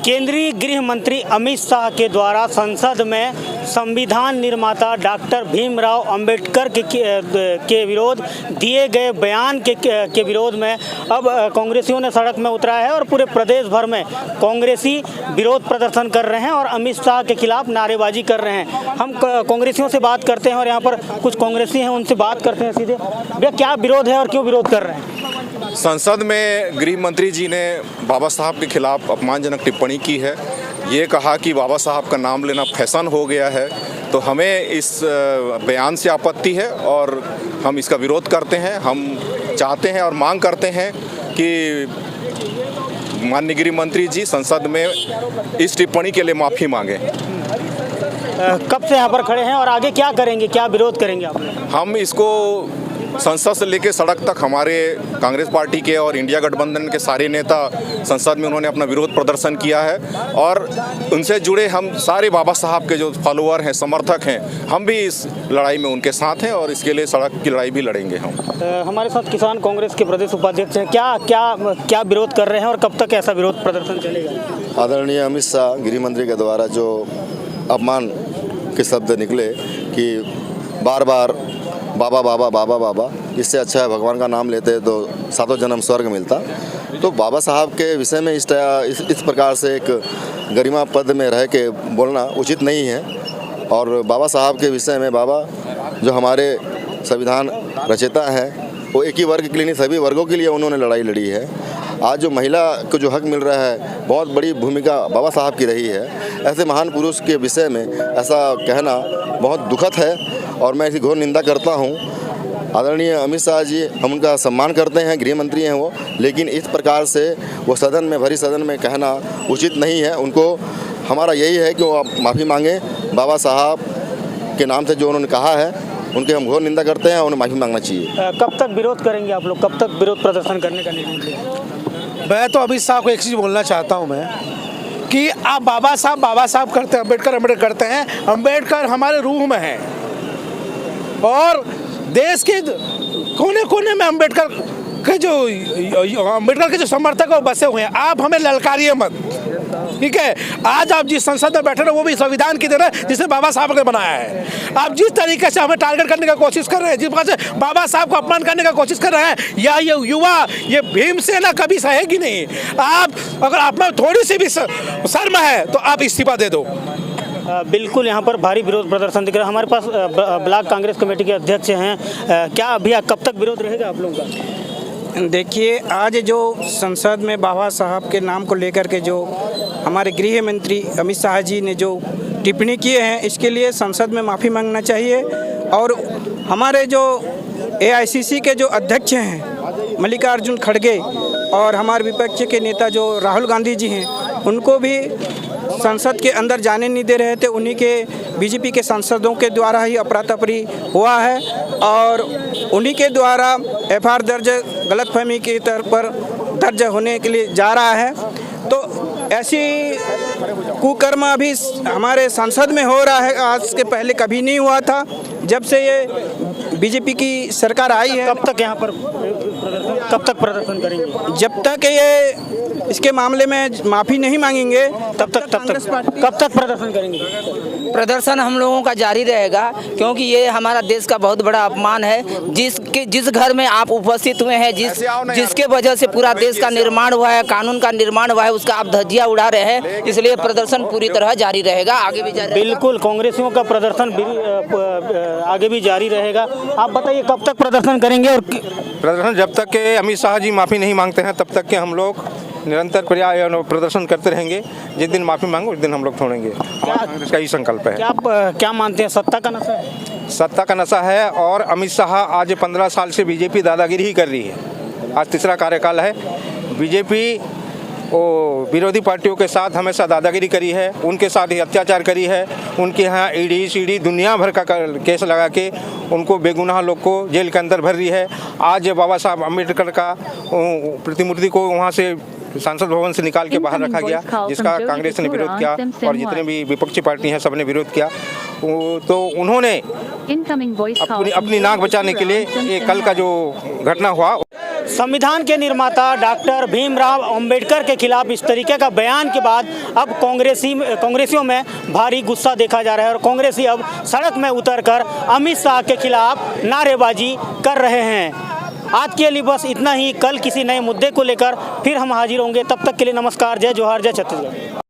केंद्रीय गृह मंत्री अमित शाह के द्वारा संसद में संविधान निर्माता डॉक्टर भीमराव अंबेडकर के विरोध दिए गए बयान के विरोध में अब कांग्रेसियों ने सड़क में उतरा है और पूरे प्रदेश भर में कांग्रेसी विरोध प्रदर्शन कर रहे हैं और अमित शाह के खिलाफ नारेबाजी कर रहे हैं। हम कांग्रेसियों से बात करते हैं और यहाँ पर कुछ कांग्रेसी हैं, उनसे बात करते हैं सीधे। भैया, क्या विरोध है और क्यों विरोध कर रहे हैं? संसद में गृह मंत्री जी ने बाबा साहब के खिलाफ अपमानजनक टिप्पणी की है। ये कहा कि बाबा साहब का नाम लेना फैशन हो गया है, तो हमें इस बयान से आपत्ति है और हम इसका विरोध करते हैं। हम चाहते हैं और मांग करते हैं कि माननीय गृह मंत्री जी संसद में इस टिप्पणी के लिए माफ़ी मांगें। कब से यहाँ पर खड़े हैं और आगे क्या करेंगे, क्या विरोध करेंगे आप? हम इसको संसद से लेकर सड़क तक हमारे कांग्रेस पार्टी के और इंडिया गठबंधन के सारे नेता संसद में उन्होंने अपना विरोध प्रदर्शन किया है और उनसे जुड़े हम सारे बाबा साहब के जो फॉलोअर हैं, समर्थक हैं, हम भी इस लड़ाई में उनके साथ हैं और इसके लिए सड़क की लड़ाई भी लड़ेंगे हम। हमारे साथ किसान कांग्रेस के प्रदेश उपाध्यक्ष हैं। क्या विरोध कर रहे हैं और कब तक ऐसा विरोध प्रदर्शन चलेगा? आदरणीय अमित शाह गृह मंत्री के द्वारा जो अपमान के शब्द निकले कि बार बार बाबा बाबा बाबा बाबा, इससे अच्छा है भगवान का नाम लेते तो सातों जन्म स्वर्ग मिलता। तो बाबा साहब के विषय में इस प्रकार से एक गरिमा पद में रह के बोलना उचित नहीं है। और बाबा साहब के विषय में, बाबा जो हमारे संविधान रचयिता हैं, वो एक ही वर्ग के लिए नहीं, सभी वर्गों के लिए उन्होंने लड़ाई लड़ी है। आज जो महिला को जो हक मिल रहा है, बहुत बड़ी भूमिका बाबा साहब की रही है। ऐसे महान पुरुष के विषय में ऐसा कहना बहुत दुखद है और मैं इसकी घोर निंदा करता हूँ। आदरणीय अमित शाह जी, हम उनका सम्मान करते हैं, गृह मंत्री हैं वो, लेकिन इस प्रकार से वो सदन में, भरी सदन में कहना उचित नहीं है। उनको हमारा यही है कि वो माफ़ी मांगें। बाबा साहब के नाम से जो उन्होंने कहा है, उनके हम घोर निंदा करते हैं और उन्हें माफ़ी मांगना चाहिए। कब तक विरोध करेंगे आप लोग? कब तक विरोध प्रदर्शन करने का निर्णय लिया? मैं तो अमित शाह को एक चीज़ बोलना चाहता हूँ मैं, कि आप बाबा साहब करते हैं, अम्बेडकर करते हैं। अम्बेडकर हमारे रूह में है और देश के कोने कोने में अम्बेडकर के जो समर्थक है वो बसे हुए हैं। आप हमें ललकारिए मत, ठीक है? आज आप जिस संसद में बैठे रहे, वो भी संविधान की तरह जिसे बाबा साहब ने बनाया है। आप जिस तरीके से हमें टारगेट करने का कोशिश कर रहे हैं, जिस प्रकार से बाबा साहब को अपमान करने का कोशिश कर रहे हैं, या ये युवा, ये भीमसेना कभी सहेगी नहीं। आप अगर आप में थोड़ी सी भी शर्म है तो आप इस्तीफा दे दो। बिल्कुल, यहाँ पर भारी विरोध प्रदर्शन दिख रहा है। हमारे पास ब्लॉक कांग्रेस कमेटी के अध्यक्ष हैं। क्या भैया, कब तक विरोध रहेगा आप लोगों का? देखिए, आज जो संसद में बाबा साहब के नाम को लेकर के जो हमारे गृह मंत्री अमित शाह जी ने जो टिप्पणी किए हैं, इसके लिए संसद में माफ़ी मांगना चाहिए। और हमारे जो AICC के जो अध्यक्ष हैं मल्लिकार्जुन खड़गे और हमारे विपक्ष के नेता जो राहुल गांधी जी हैं, उनको भी संसद के अंदर जाने नहीं दे रहे थे। उन्हीं के BJP के सांसदों के द्वारा ही अफरा-तफरी हुआ है और उन्हीं के द्वारा FIR दर्ज गलतफहमी के तौर पर दर्ज होने के लिए जा रहा है। तो ऐसी कुकर्म अभी हमारे संसद में हो रहा है, आज के पहले कभी नहीं हुआ था। जब से ये BJP की सरकार आई है। कब तक यहाँ पर कब तक प्रदर्शन करेंगे? जब तक ये इसके मामले में माफ़ी नहीं मांगेंगे तब तक कब तक प्रदर्शन करेंगे? प्रदर्शन हम लोगों का जारी रहेगा, क्योंकि ये हमारा देश का बहुत बड़ा अपमान है। जिस घर में आप उपस्थित हुए हैं, जिसके वजह से पूरा देश का निर्माण हुआ है, कानून का निर्माण हुआ है, उसका आप धज्जियां उड़ा रहे हैं। इसलिए प्रदर्शन पूरी तरह जारी रहेगा, आगे भी जारी। बिल्कुल, कांग्रेसियों का प्रदर्शन आगे भी जारी रहेगा। आप बताइए, कब तक प्रदर्शन करेंगे? और प्रदर्शन जब तक के अमित शाह जी माफ़ी नहीं मांगते हैं, तब तक के हम लोग निरंतर प्रदर्शन करते रहेंगे। जिस दिन माफ़ी मांगो उस दिन हम लोग छोड़ेंगे। कांग्रेस का ही संकल्प है। क्या मानते हैं, सत्ता का नशा है? सत्ता का नशा है और अमित शाह आज 15 साल से BJP दादागिरी ही कर रही है। आज तीसरा कार्यकाल है। BJP विरोधी पार्टियों के साथ हमेशा दादागिरी करी है, उनके साथ ही अत्याचार करी है। उनके यहाँ ED CD दुनिया भर का केस लगा के उनको बेगुनाह लोग को जेल के अंदर भर रही है। आज बाबा साहब अम्बेडकर का प्रतिमूर्ति को वहाँ से संसद भवन से निकाल के बाहर रखा गया, जिसका कांग्रेस ने विरोध किया और जितने भी विपक्षी पार्टी हैं सबने विरोध किया। तो उन्होंने अपनी नाक बचाने के लिए ये कल का जो घटना हुआ संविधान के निर्माता डॉक्टर भीमराव अंबेडकर के खिलाफ इस तरीके का बयान के बाद अब कांग्रेसियों में भारी गुस्सा देखा जा रहा है और कांग्रेसी अब सड़क में उतरकर अमित शाह के खिलाफ नारेबाजी कर रहे हैं। आज के लिए बस इतना ही। कल किसी नए मुद्दे को लेकर फिर हम हाजिर होंगे। तब तक के लिए नमस्कार। जय जोहार, जय छत्तीसगढ़।